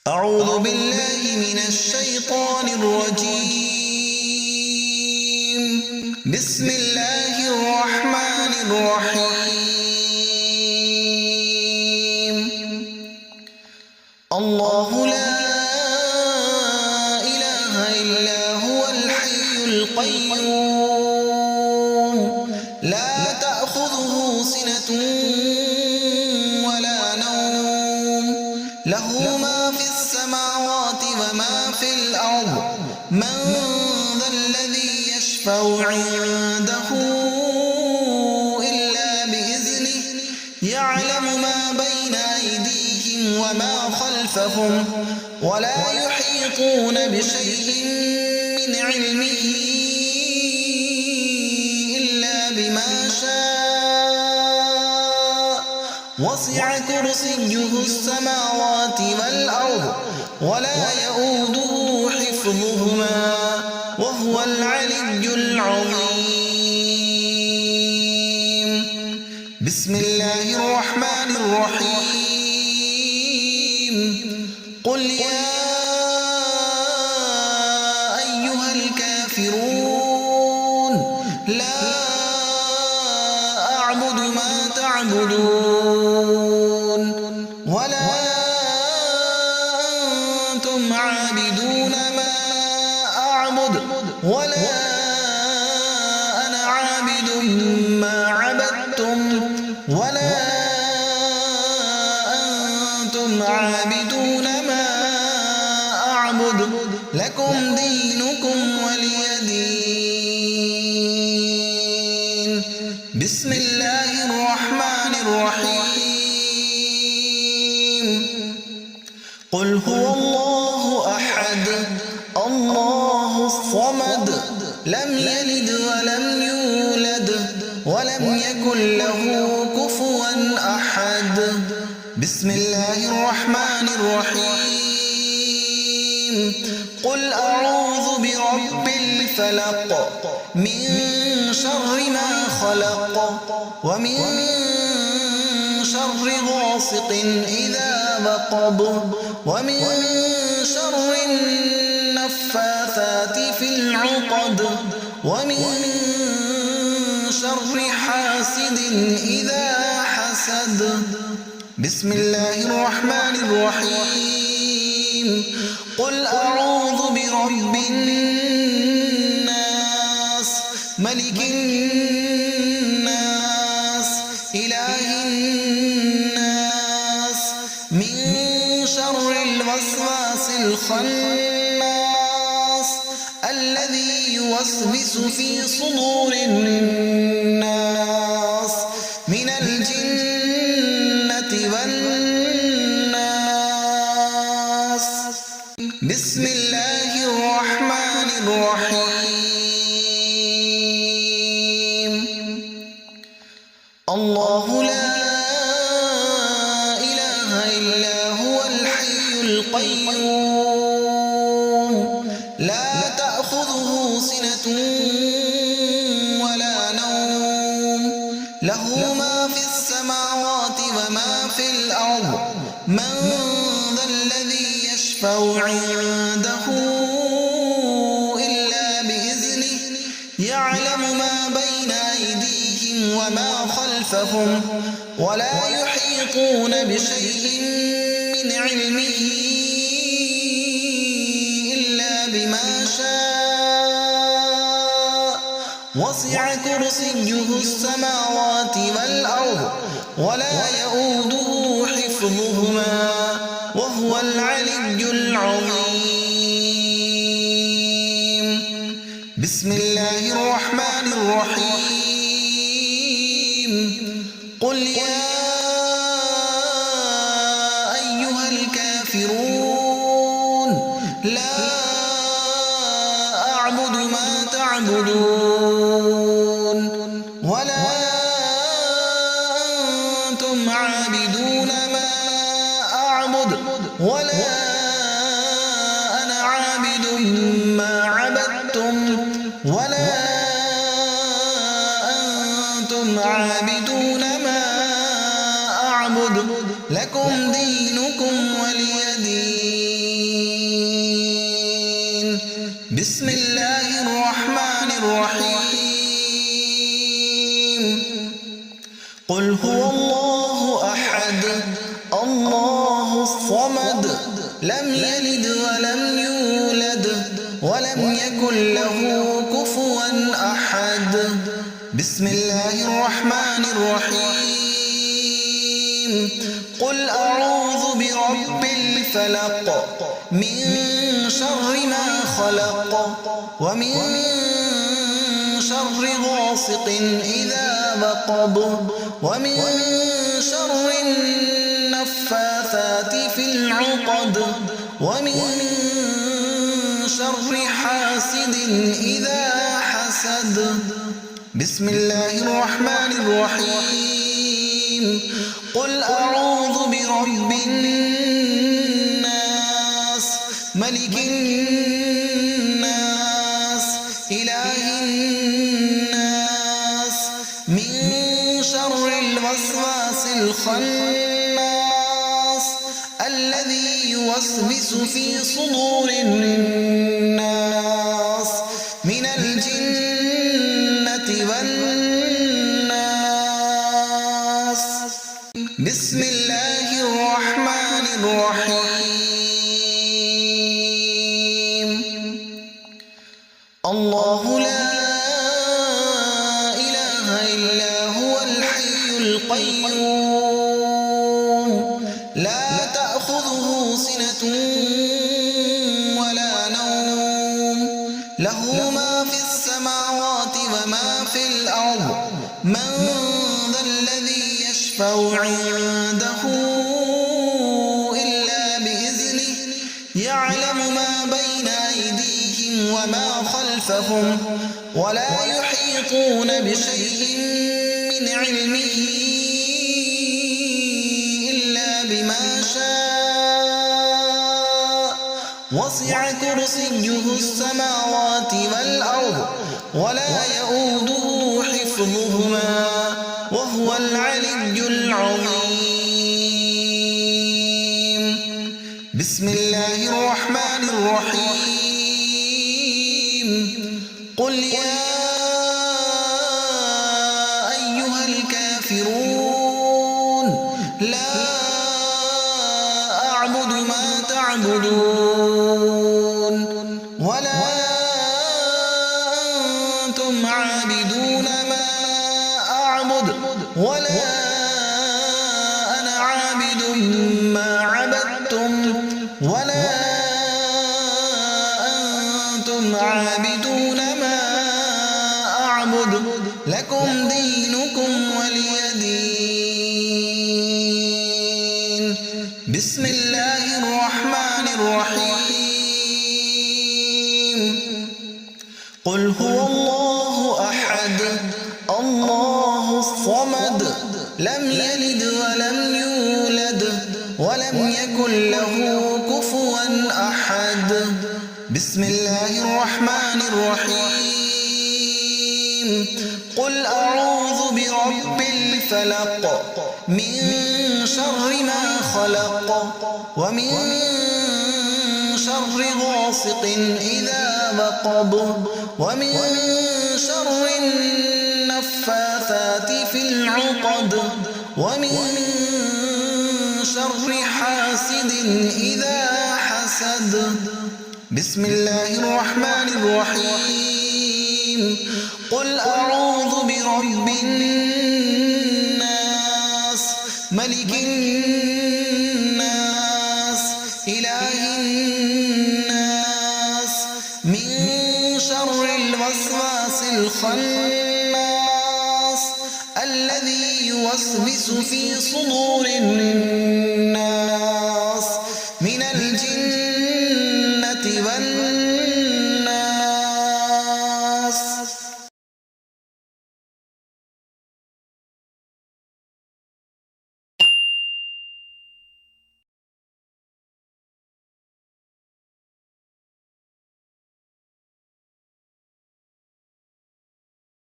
أعوذ بالله من الشيطان الرجيم. بسم الله الرحمن الرحيم. الله لا إله إلا هو الحي القيوم لا تأخذه سنة ولا نوم له ما في السماوات وما في الأرض من ذا الذي يشفع عنده إلا بإذنه يعلم ما بين أيديهم وما خلفهم ولا يحيطون بشيء من علمه إلا بما شاء وسع كرسيه السماوات والأرض ولا يؤوده حفظهما وهو العلي العظيم. بسم الله الرحمن الرحيم. قل يا أيها الكافرون لا أعبد ما تعبدون ولا أنتم عابدون ما أعبد ولا أنا عابد ما عبدتم ولا أنتم عابدون ما أعبد لكم دينكم ولي دين. بسم الله الرحمن الرحيم. قل هو الله أحد الله الصمد لم يلد ولم يولد ولم يكن له كفوا أحد. بسم الله الرحمن الرحيم. قل أعوذ برب الفلق من شر ما خلق ومن شر غاسق إذا وقب ومن شر النفاثات في العقد ومن شر حاسد إذا حسد. بسم الله الرحمن الرحيم. قل أعوذ برب الناس ملك الناس إله الناس من شر الوسواس الخناس الذي يوسوس في صدور الناس من الجنة والناس. بسم الله الرحمن الرحيم. الله لا إله إلا هو الحي القيوم لا تأخذه سنة ولا نوم له ما في السماوات وما في الأرض من ذا الذي يشفع عنده إلا بإذنه يعلم ما بين أيديهم وما خلفهم ولا يحيطون بشيء من علمه إلا بما شاء وسع كرسيه السماوات والأرض ولا يؤوده حفظهما وهو العلي العظيم. بسم الله الرحمن الرحيم. قل يا أيها الكافرون لا أعبد ما تعبدون ولا أنتم عابدون ما أعبد ولا أنا عابد ما عبدتم ولا أنتم عابدون ما أعبد لكم دينكم ولي دين. بسم الله الرحمن الرحيم قل هو الله أحد الله الصمد لم يلد ولم يولد ولم يكن له كفوا أحد بسم الله الرحمن الرحيم قل أعوذ برب الفلق من شر ما خلق ومن شر غاسق إذا وقب ومن شر النفاثات في العقد ومن شر حاسد إذا حسد بسم الله الرحمن الرحيم قل أعوذ برب الناس ملك الناس إله الناس من شر الوسواس الخناس الذي يوسوس في صدور الناس من الجنة والناس بسم الله الرحمن الرحيم الله لا إله إلا هو الحي القيوم لا تأخذه سنة ولا نوم له ما في السماوات وما في الأرض من ذا الذي يشفع عنده إلا بإذنه يعلم ما بين أيديهم وما خلفهم ولا يحيطون بشيء من علمه إلا بما شاء وسع كرسيه السماوات والأرض ولا يؤوده حفظهما وهو العلي العظيم بسم الله الرحمن الرحيم قل يا أيها الكافرون لا أعبد ما تعبدون ولا أنتم عابدون ما أعبد ولا أنا عابد ما عبدتم ولا أنتم عابدون ما أعبد لكم دينكم ولي دين بسم الله الرحمن الرحيم قل هو الله أحد الله الصمد لم يلد ولم يولد ولم يكن له كفوا أحد بسم الله الرحمن الرحيم قل أعوذ برب الفلق من شر ما خلق ومن شر غاسق إذا وقب ومن شر النفاثات في العقد ومن شر حاسد إذا حسد بسم الله الرحمن الرحيم قل أعوذ برب الناس ملك الناس إله الناس من شر الوسواس الخناس الذي يوسوس في صدور الناس من الجنة